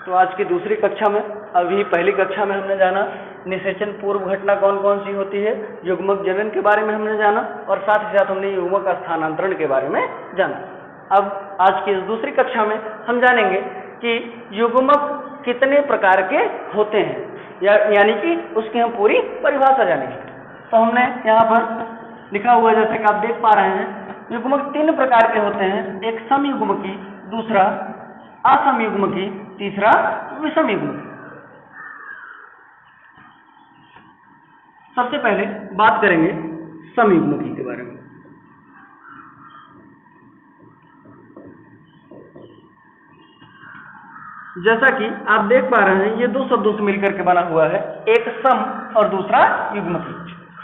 तो आज की दूसरी कक्षा में, अभी पहली कक्षा में हमने जाना निषेचन पूर्व घटना कौन कौन सी होती है, युग्मक जनन के बारे में हमने जाना और साथ ही साथ हमने युग्मक स्थानांतरण के बारे में जाना। अब आज की इस दूसरी कक्षा में हम जानेंगे कि युग्मक कितने प्रकार के होते हैं, यानी कि उसकी हम पूरी परिभाषा जानेंगे। तो हमने यहाँ पर लिखा हुआ जैसे कि आप देख पा रहे हैं, युग्मक 3 प्रकार के होते हैं, एक समयुग्मकी, दूसरा असमयुग्मकी, तीसरा विषमयुग्मकी। सबसे पहले बात करेंगे समयुग्मकी के बारे में। जैसा कि आप देख पा रहे हैं, ये 2 शब्दों से मिलकर के बना हुआ है, एक सम और दूसरा युग्मकी।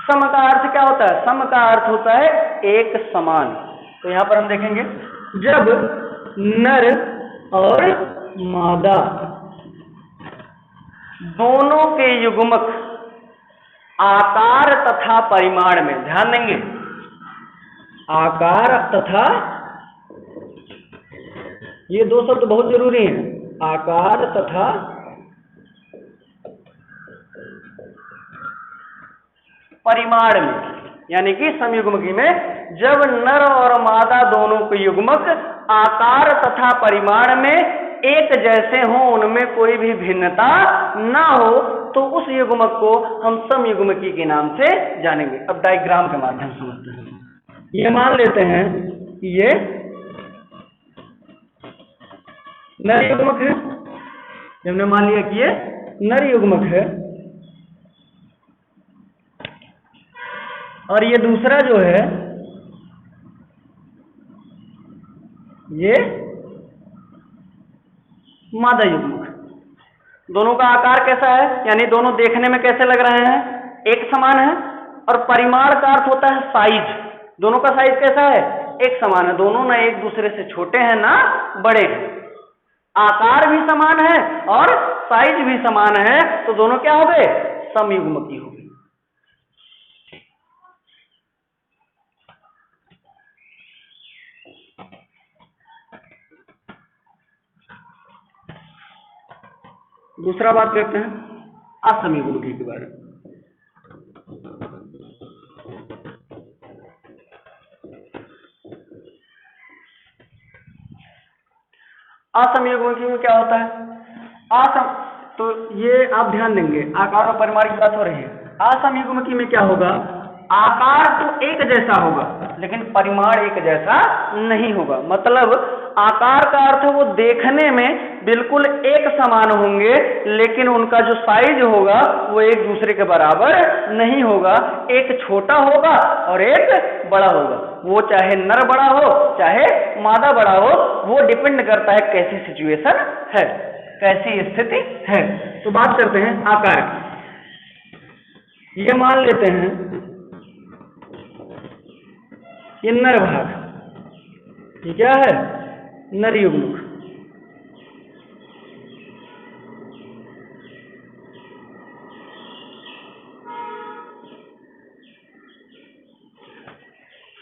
सम का अर्थ क्या होता है? सम का अर्थ होता है एक समान। तो यहां पर हम देखेंगे, जब नर और मादा दोनों के युग्मक आकार तथा परिमाण में, ध्यान देंगे, आकार तथा, ये 2 शब्द बहुत जरूरी हैं, आकार तथा परिमाण में, यानी कि समयुग्मकी में जब नर और मादा दोनों के युग्मक आकार तथा परिमाण में एक जैसे हों, उनमें कोई भी भिन्नता ना हो, तो उस युग्मक को हम समयुग्मकी के नाम से जानेंगे। अब डायग्राम के माध्यम से समझते हैं। ये मान लेते हैं कि ये नर युग्मक है, हमने मान लिया कि ये नर युग्मक है, और ये दूसरा जो है ये मादा युग्मक। दोनों का आकार कैसा है, यानी दोनों देखने में कैसे लग रहे हैं? एक समान है। और परिमाण का अर्थ होता है साइज। दोनों का साइज कैसा है? एक समान है। दोनों ना एक दूसरे से छोटे हैं ना बड़े हैं। आकार भी समान है और साइज भी समान है, तो दोनों क्या हो गए? समयुग्मकी हो गए। दूसरा बात करते हैं असमयुग्मकी के बारे में। असमयुग्मकी में क्या होता है? तो ये आप ध्यान देंगे, आकार और परिमाण की बात हो रही है। असमयुग्मकी में क्या होगा? आकार तो एक जैसा होगा लेकिन परिमाण एक जैसा नहीं होगा। मतलब आकार का अर्थ वो देखने में बिल्कुल एक समान होंगे, लेकिन उनका जो साइज होगा वो एक दूसरे के बराबर नहीं होगा। एक छोटा होगा और एक बड़ा होगा। वो चाहे नर बड़ा हो चाहे मादा बड़ा हो, वो डिपेंड करता है कैसी सिचुएशन है, कैसी स्थिति है। तो बात करते हैं आकार की। ये मान लेते हैं ये नर भाग, ये क्या है? नर युग्मक।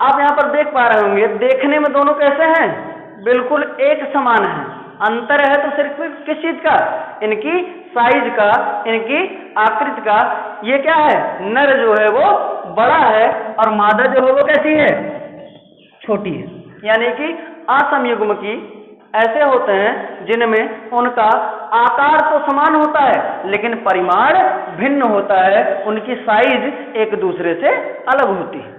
आप यहां पर देख पा रहे होंगे, देखने में दोनों कैसे हैं? बिल्कुल एक समान है। अंतर है तो सिर्फ किस चीज का? इनकी साइज का, इनकी आकृति का। ये क्या है? नर जो है वो बड़ा है और मादा जो है वो कैसी है? छोटी है। यानी कि असमयुग्मकी ऐसे होते हैं जिनमें उनका आकार तो समान होता है लेकिन परिमाण भिन्न होता है, उनकी साइज एक दूसरे से अलग होती है।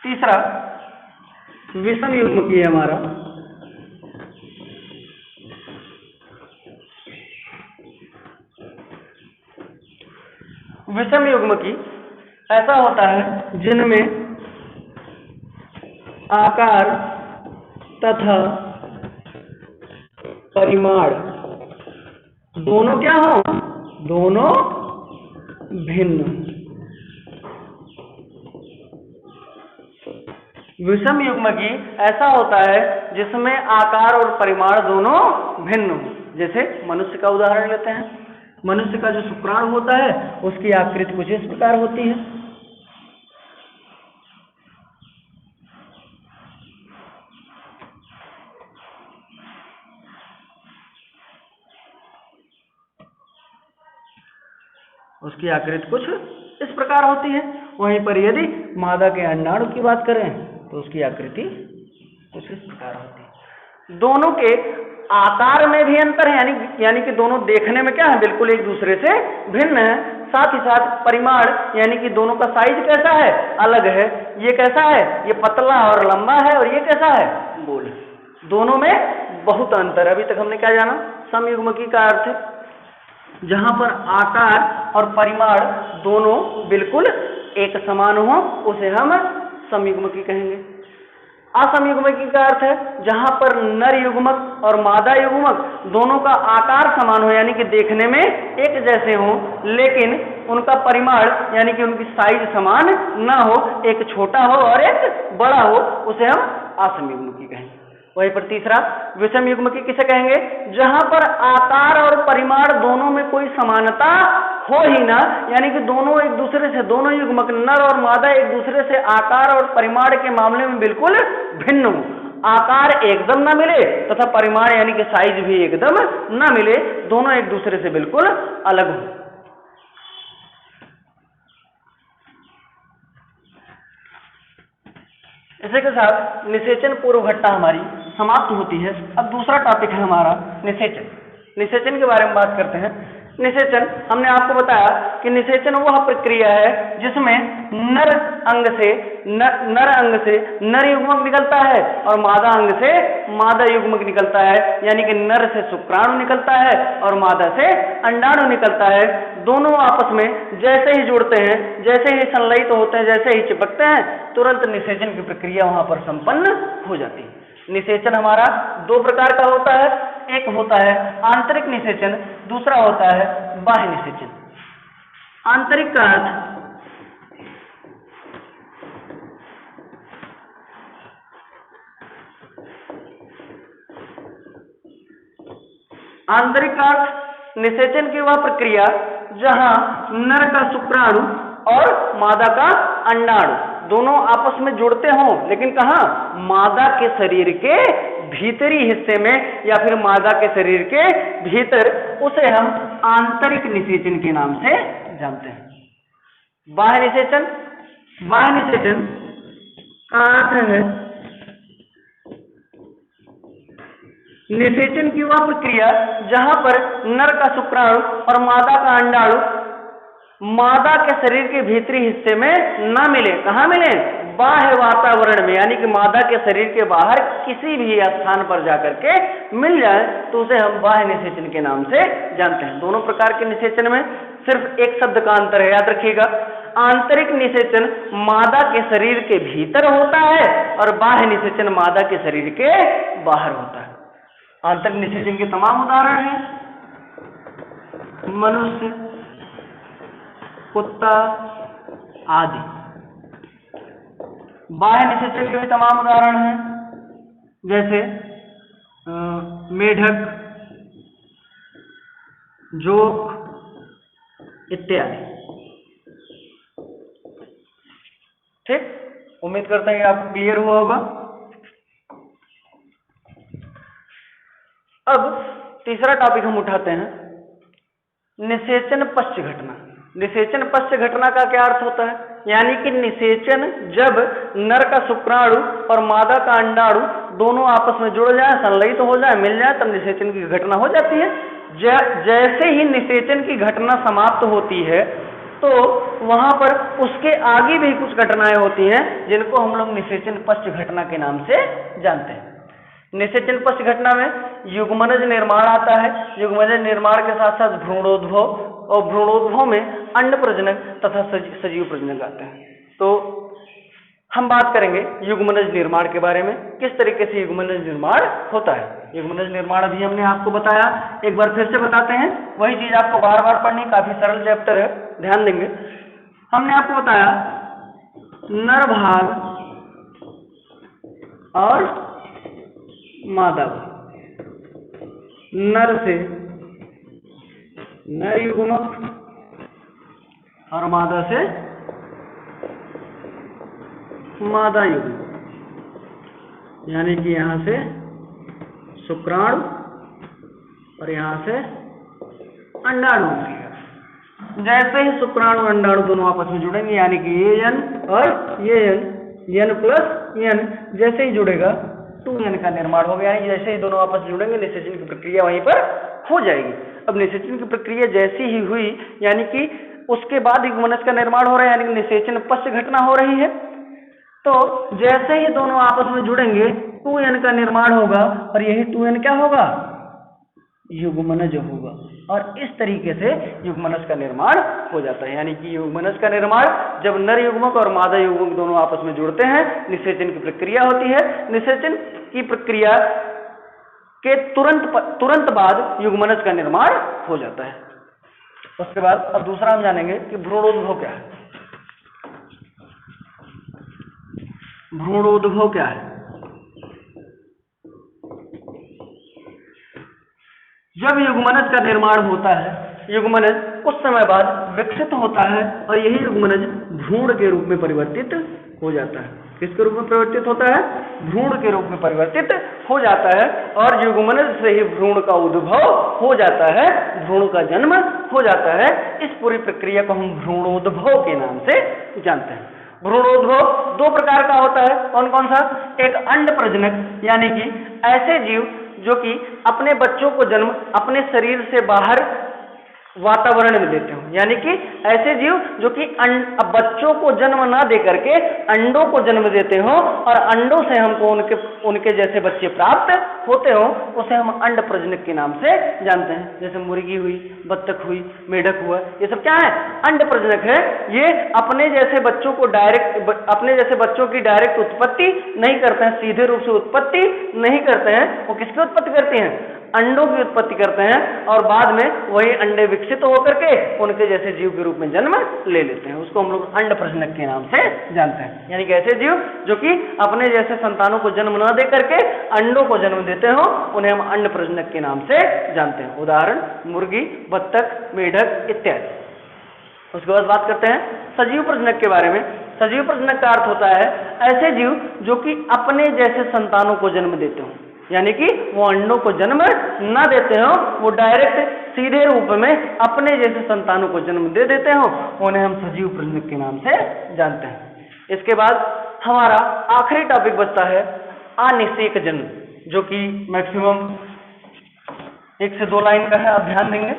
तीसरा विषमयुग्मकी है हमारा। विषमयुग्मकी ऐसा होता है जिनमें आकार तथा परिमाण दोनों क्या हो? दोनों भिन्न। विषमयुग्मकी ऐसा होता है जिसमें आकार और परिमाण दोनों भिन्न हो। जैसे मनुष्य का उदाहरण लेते हैं। मनुष्य का जो शुक्राणु होता है उसकी आकृति कुछ इस प्रकार होती है। उसकी आकृति कुछ इस प्रकार होती है। वहीं पर यदि मादा के अंडाणु की बात करें तो उसकी आकृति कुछ इस प्रकार होती है। दोनों के आकार में भी अंतर है, यानी कि दोनों देखने में क्या है, बिल्कुल एक दूसरे से भिन्न है। साथ ही साथ परिमाण यानी कि दोनों का साइज कैसा है, अलग है। ये कैसा है, ये पतला और लंबा है, और ये कैसा है, गोल है। दोनों में बहुत अंतर है। अभी तक हमने क्या जाना, समयुग्मकी का अर्थ है जहां पर आकार और परिमाण दोनों बिल्कुल एक समान हो, उसे हम समयुग्मकी कहेंगे। असमयुग्मकी का अर्थ है जहां पर नर युग्मक और मादा युग्मक दोनों का आकार समान हो, यानी कि देखने में एक जैसे हो, लेकिन उनका परिमाण यानी कि उनकी साइज समान ना हो, एक छोटा हो और एक बड़ा हो, उसे हम असमयुग्मकी कहेंगे। वहीं पर तीसरा विषम युग्मकी किसे कहेंगे, जहां पर आकार और परिमाण दोनों में कोई समानता हो ही ना, यानी कि दोनों एक दूसरे से, दोनों युग्मक नर और मादा एक दूसरे से आकार और परिमाण के मामले में बिल्कुल भिन्न हो। आकार एकदम ना मिले तथा परिमाण यानी कि साइज भी एकदम ना मिले, दोनों एक दूसरे से बिल्कुल अलग हो। इसी के साथ निषेचन पूर्व घटना हमारी समाप्त होती है। अब दूसरा टॉपिक है हमारा निषेचन। निषेचन के बारे में बात करते हैं। निषेचन, हमने आपको बताया कि निषेचन वह प्रक्रिया है जिसमें नर अंग से नर युग्मक निकलता है और मादा अंग से मादा युग्मक निकलता है, यानी कि नर से शुक्राणु निकलता है और मादा से अंडाणु निकलता है। दोनों आपस में जैसे ही जुड़ते हैं, जैसे ही संलयित होते हैं, जैसे ही चिपकते हैं, तुरंत निषेचन की प्रक्रिया वहां पर संपन्न हो जाती है। निषेचन हमारा दो प्रकार का होता है, एक होता है आंतरिक निषेचन, दूसरा होता है बाह्य निषेचन। आंतरिक का अर्थ निषेचन की वह प्रक्रिया जहां नर का शुक्राणु और मादा का अंडाणु दोनों आपस में जुड़ते हों, लेकिन कहां, मादा के शरीर के भीतरी हिस्से में या फिर मादा के शरीर के भीतर, उसे हम आंतरिक निषेचन के नाम से जानते हैं। बाह्य निषेचन का अर्थ है निषेचन की वह प्रक्रिया जहां पर नर का शुक्राणु और मादा का अंडाणु मादा के शरीर के भीतरी हिस्से में न मिले। कहाँ मिले, बाह्य वातावरण में, यानी कि मादा के शरीर के बाहर किसी भी स्थान पर जाकर के मिल जाए तो उसे हम बाह्य निषेचन के नाम से जानते हैं। दोनों प्रकार के निषेचन में सिर्फ एक शब्द का अंतर है, याद रखिएगा। आंतरिक निषेचन मादा के शरीर के भीतर होता है और बाह्य निषेचन मादा के शरीर के बाहर होता है। आंतरिक निषेचन के तमाम उदाहरण हैं, मनुष्य, कुत्ता आदि। बाह्य निषेचन के भी तमाम उदाहरण हैं, जैसे मेढक, जोक इत्यादि। ठीक, उम्मीद करता है आपको क्लियर हुआ होगा। अब तीसरा टॉपिक हम उठाते हैं, निषेचन पश्च घटना। निषेचन पश्च घटना का क्या अर्थ होता है, यानी कि निषेचन जब नर का शुक्राणु और मादा का अंडाणु दोनों आपस में जुड़ जाए, संलयित हो जाए, मिल जाए, तब निषेचन की घटना हो जाती है। जैसे ही निषेचन की घटना समाप्त होती है तो वहां पर उसके आगे भी कुछ घटनाएं होती हैं जिनको हम लोग निषेचन पश्च घटना के नाम से जानते हैं। निषेचन पश्च घटना में युग्मनज निर्माण आता है। युग्मनज निर्माण के साथ साथ भ्रूणोद्भव, और भ्रूणोद्भव में अंड प्रजनक तथा सजीव प्रजनक आते हैं। तो हम बात करेंगे युग्मनज निर्माण के बारे में, किस तरीके से युग्मनज निर्माण होता है। युग्मनज निर्माण अभी हमने आपको बताया, एक बार फिर से बताते हैं, वही चीज आपको बार बार पढ़नी, काफी सरल चैप्टर है, ध्यान देंगे। हमने आपको बताया नर भाग और मादा, नर से नर युग्मक और मादा से मादा युग्मक, यानी कि यहां से शुक्राणु और यहां से अंडाणु निकलेगा। जैसे ही शुक्राणु अंडाणु दोनों आपस में जुड़ेंगे, यानी कि ये एन और ये एन प्लस एन जैसे ही जुड़ेगा 2n का निर्माण होगा। यानी जैसे ही दोनों आपस में जुड़ेंगे निषेचन की प्रक्रिया वहीं पर हो जाएगी। अब निषेचन की प्रक्रिया जैसी ही हुई, यानी कि उसके बाद युग्मनज का निर्माण हो रहा है, यानी कि निषेचन पश्च घटना हो रही है। तो जैसे ही दोनों आपस में जुड़ेंगे 2n का निर्माण होगा और यही 2n क्या होगा, युग्मनज होगा। और इस तरीके से युग्मनज का निर्माण हो जाता है। यानी कि युग्मनज का निर्माण जब नर युग्मक और मादा युग्मक दोनों आपस में जुड़ते हैं, निषेचन की प्रक्रिया होती है। निषेचन की प्रक्रिया के तुरंत बाद युग्मनज का निर्माण हो जाता है। उसके बाद अब दूसरा हम जानेंगे कि भ्रूणोद्भव क्या है। भ्रूणोद्भव क्या है? जब युग्मनज का निर्माण होता है, युग्मनज कुछ समय बाद विकसित होता है और यही युग्मनज भ्रूण के रूप में परिवर्तित हो जाता है। किसके रूप में परिवर्तित होता है? भ्रूण के रूप में परिवर्तित हो जाता है और युग्मनज से ही भ्रूण का उद्भव हो जाता है, भ्रूण का जन्म हो जाता है। इस पूरी प्रक्रिया को हम भ्रूणोद्भव के नाम से जानते हैं। भ्रूणोद्भव दो प्रकार का होता है। कौन कौन सा? एक अंड प्रजनक, यानी कि ऐसे जीव जो कि अपने बच्चों को जन्म अपने शरीर से बाहर वातावरण में देते हो, यानी कि ऐसे जीव जो कि बच्चों को जन्म ना दे करके अंडों को जन्म देते हो और अंडों से हमको उनके जैसे बच्चे प्राप्त होते हो, उसे हम अंड प्रजनक के नाम से जानते हैं। जैसे मुर्गी हुई, बत्तख हुई, मेढक हुआ, ये सब क्या है? अंड प्रजनक है। ये अपने जैसे बच्चों की डायरेक्ट उत्पत्ति नहीं करते हैं, सीधे रूप से उत्पत्ति नहीं करते हैं। वो किसकी उत्पत्ति करते हैं? अंडों की उत्पत्ति करते हैं और बाद में वही अंडे विकसित होकर के उनके जैसे जीव के रूप में जन्म ले लेते हैं। उसको हम लोग अंड प्रजनक के नाम से जानते हैं। यानी कि ऐसे जीव जो कि अपने जैसे संतानों को जन्म न दे करके अंडों को जन्म देते हो, उन्हें हम अंड प्रजनक के नाम से जानते हैं। उदाहरण मुर्गी, बत्तख, मेढक इत्यादि। उसके बाद बात करते हैं सजीव प्रजनक के बारे में। सजीव प्रजनक का अर्थ होता है ऐसे जीव जो कि अपने जैसे संतानों को जन्म देते हो, यानी कि वो अंडों को जन्म न देते हो, वो डायरेक्ट सीधे रूप में अपने जैसे संतानों को जन्म दे देते हो, उन्हें हम सजीव प्रजनक के नाम से जानते हैं। इसके बाद हमारा आखिरी टॉपिक बचता है अनिषेक जनन, जो कि मैक्सिमम 1 से 2 लाइन का है, आप ध्यान देंगे।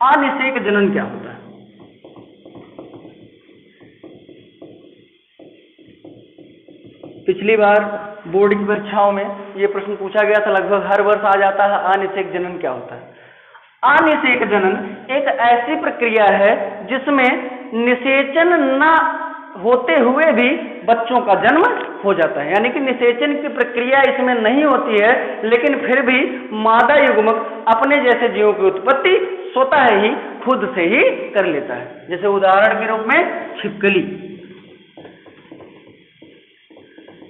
अनिषेक जनन क्या होता है? पिछली बार बोर्ड की परीक्षाओं में यह प्रश्न पूछा गया था, लगभग हर वर्ष आ जाता है। अनिषेक जनन क्या होता है? अनिषेक जनन एक ऐसी प्रक्रिया है जिसमें निषेचन न होते हुए भी बच्चों का जन्म हो जाता है। यानी कि निषेचन की प्रक्रिया इसमें नहीं होती है, लेकिन फिर भी मादा युग्मक अपने जैसे जीवों की उत्पत्ति स्वतः ही खुद से ही कर लेता है। जैसे उदाहरण के रूप में छिपकली।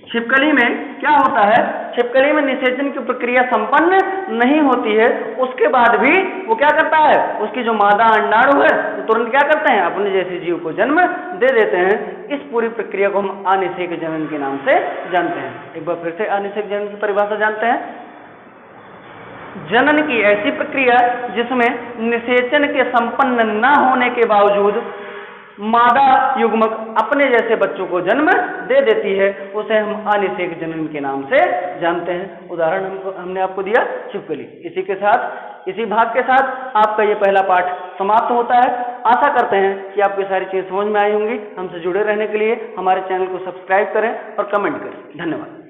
छिपकली में क्या होता है? छिपकली में निषेचन की प्रक्रिया संपन्न नहीं होती है, उसके बाद भी वो क्या करता है? उसकी जो मादा अंडाणु है तो तुरंत क्या करते हैं? अपने जैसे जीव को जन्म दे देते हैं। इस पूरी प्रक्रिया को हम अनिषेक जनन के नाम से जानते हैं। एक बार फिर से अनिषेक जनन की परिभाषा जानते हैं। जनन की ऐसी प्रक्रिया जिसमें निषेचन के संपन्न न होने के बावजूद मादा युग्मक अपने जैसे बच्चों को जन्म दे देती है, उसे हम अनिषेक जनन के नाम से जानते हैं। उदाहरण हमने आपको दिया छिपकली। इसी भाग के साथ आपका ये पहला पाठ समाप्त होता है। आशा करते हैं कि आपको सारी चीजें समझ में आई होंगी। हमसे जुड़े रहने के लिए हमारे चैनल को सब्सक्राइब करें और कमेंट करें। धन्यवाद।